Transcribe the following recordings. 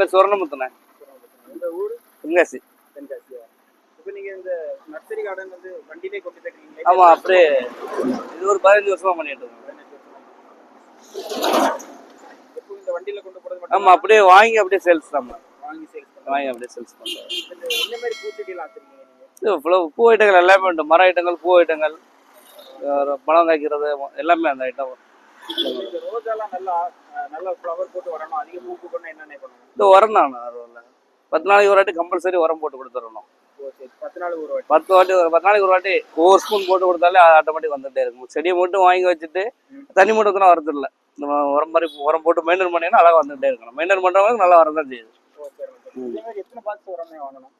பேர் சுவர்ணமுத்துனேன். இந்த ஊர் தென்காசி. தென்காசியா? இப்போ நீங்க இந்த நர்சரி கார்டன் வந்து வண்டியிலே கொண்டு போயிருக்கீங்க? ஆமா, அப்படியே இது ஒரு 15 வருஷமா பண்ணிட்டு இருக்கோம். இப்போ இந்த வண்டியில கொண்டு போறது மட்டும்? ஆமா, அப்படியே வாங்கி அப்படியே சேல்ஸ் தான். வாங்கி சேல்ஸ் வாங்கி அப்படியே சேல்ஸ் பண்றோம். என்ன மாதிரி பூச்செடிலாம் வச்சிருக்கீங்க நீங்க? இது பூ ஐட்டங்கள் எல்லாமே உண்டு. மர ஐட்டங்கள், பூ ஐட்டங்கள், பழம் காய்க்கிறது எல்லாமே அந்த ஐட்டம். இந்த ரோஜாலாம் நல்லா நல்ல ஃப்ளவர் போட்டு வரணும், அதிக பூ பூக்கணும், என்னென்ன பண்ணணும்? இந்த உரம் தான் 10 நாளைக்கு ஒரு வாட்டி கம்பல்சரி உரம் போட்டு கொடுத்துடணும். 10 நாளுக்கு ஒரு வாட்டி? 10 நாளைக்கு ஒரு வாட்டி ஒவ்வொரு ஸ்பூன் போட்டு கொடுத்தாலே ஆட்டோமேட்டிக் வந்துட்டே இருக்கும். செடியை மட்டும் வாங்கி வச்சுட்டு தண்ணி மட்டும் ஊற்றினா வரது இல்லை. நம்ம உரம் மாதிரி உரம் போட்டு மெயின்டைன் பண்ணிங்கன்னா அழகாக வந்துகிட்டே இருக்கணும். மெயின்டைன் பண்ணுறவங்களுக்கு நல்லா வர தான் செய்யுது. எத்தனை பாக்ஸ் உரமே வாங்கணும்?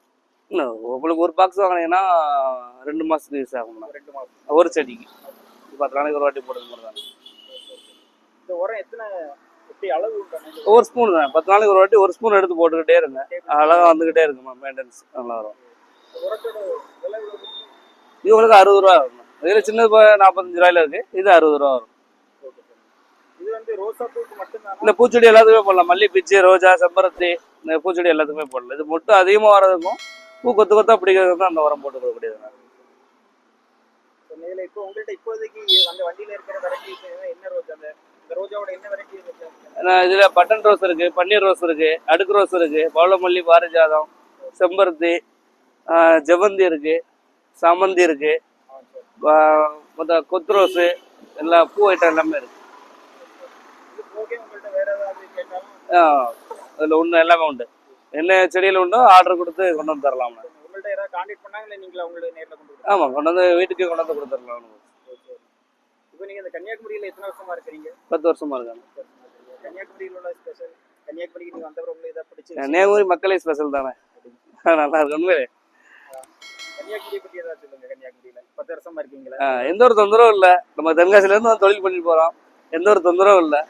உங்களுக்கு ஒரு பாக்ஸ் வாங்கினீங்கன்னா 2 மாதத்துக்கு யூஸ் ஆகும். 2 மாதம் ஒரு செடிக்கு 10 நாளைக்கு ஒரு வாட்டி போடுறது மாதிரி தான். இந்த உரம் எத்தனை எப்படி அளவு? ஒரு ஸ்பூன் தான். 10 நாளைக்கு ஒரு வாட்டி ஒரு ஸ்பூன் எடுத்து போட்டுக்கிட்டே இருங்க, அழகாக வந்துக்கிட்டே இருக்குமா. மெயின்டெனன்ஸ் நல்லா வரும். இது உங்களுக்கு 60 ரூபா வரும். இதில் சின்னது 45 ரூபாயில இருக்கு, இது 60 ரூபா வரும். இது வந்து ரோசா பூக்கு மட்டும்தான்? இந்த பூச்செடி எல்லாத்துக்குமே போடலாம். மல்லி, பிச்சு, ரோஜா, செம்பருத்தி, இந்த பூச்செடி எல்லாத்துக்குமே போடலாம். இது மட்டும் அதிகமாக வரதுக்கும் பூ கொத்து கொத்தா பிடிக்கிறதுக்கு தான் அந்த உரம் போட்டு கொடுக்கக்கூடியது. இப்போ உங்கள்கிட்ட இப்போதைக்கு அந்த வண்டியில் இருக்கிற வெரைட்டி என்ன ரோஜா? அந்த ரோஜாவோட என்ன வெரைட்டி இருக்கு? இதில் பட்டன் ரோஸ் இருக்கு, பன்னீர் ரோஸ் இருக்கு, அடுக்கு ரோஸ் இருக்கு, பவளமல்லி, பாரிஜாதம், செம்பருத்தி, ஜெவந்தி இருக்கு, சாமந்தி இருக்கு, மொத்த கொத்து ரோஸு, எல்லா பூ ஐட்டம் எல்லாமே இருக்கு. அதில் ஒன்று எல்லாமே உண்டு. என்ன செடியில் உண்டோ ஆர்டர் கொடுத்து கொண்டு வந்து தரலாம். உங்கள்கிட்ட யாராவது கான்டாக்ட் பண்ணாங்க, நீங்களா உங்களுக்கு நேரில் கொண்டு வந்து? ஆமாம், கொண்டு வந்து வீட்டுக்கு கொண்டு வந்து கொடுத்துடலாம். இப்போ நீங்கள் இந்த கன்னியாகுமரியில் எத்தனை வருஷமா இருக்கிறீங்க? 10 வருஷமா இருக்காங்க. கன்னியாகுமரியில் உள்ள ஸ்பெஷல், கன்னியாகுமரிக்கு நீங்கள் வந்தவரை உங்களுக்கு இதை பிடிச்சி? கன்னியாகுமரி மக்களே ஸ்பெஷல் தானே, நல்லா இருக்கு உண்மையிலே. கன்னியாகுமரியை பற்றி ஏதாவது சொல்லுங்க. கன்னியாகுமரியில் 10 வருஷமா இருக்கீங்களா? எந்த ஒரு தொந்தரவும் இல்லை. நம்ம தென்காசிலேருந்து தொழில் பண்ணிட்டு போகிறோம், எந்த ஒரு தொந்தரவும் இல்லை.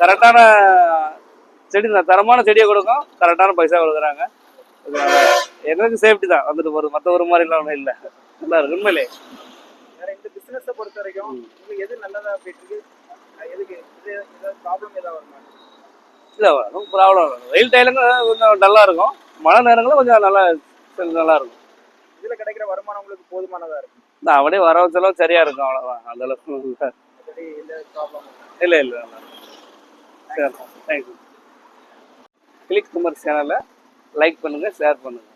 கரெக்டான செடி, தரமான செடியை கொடுக்கும், கரெக்டான பைசா கொடுக்குறாங்க. எங்களுக்கு சேஃப்டி தான் வந்துட்டு போகிறது, மற்ற ஒரு மாதிரிலாம் ஒன்றும் இல்லை. நல்லா இருக்கு உண்மையிலே. வேற இந்த பிஸ்னஸை பொறுத்த வரைக்கும் உங்களுக்கு எது நல்லதா போயிட்டு இருக்கு? எதுக்கு ஏதாவது ப்ராப்ளம் ஏதாவது வருமா? இல்லை, ஒன்றும் ப்ராப்ளம் இல்லை. வெயில் டைலுங்க கொஞ்சம் நல்லா இருக்கும், மழை நேரங்களும் கொஞ்சம் நல்லா இருக்கும். இதில் கிடைக்கிற வருமானம் உங்களுக்கு போதுமானதாக இருக்கும்? அப்படியே வர வச்சாலும் சரியா இருக்கும், அவ்வளோதான். அந்த அளவுக்கு இல்லை. சரி, தேங்க்யூ. கிளிக் குமார் சேனலை லைக் பண்ணுங்கள், ஷேர் பண்ணுங்கள்.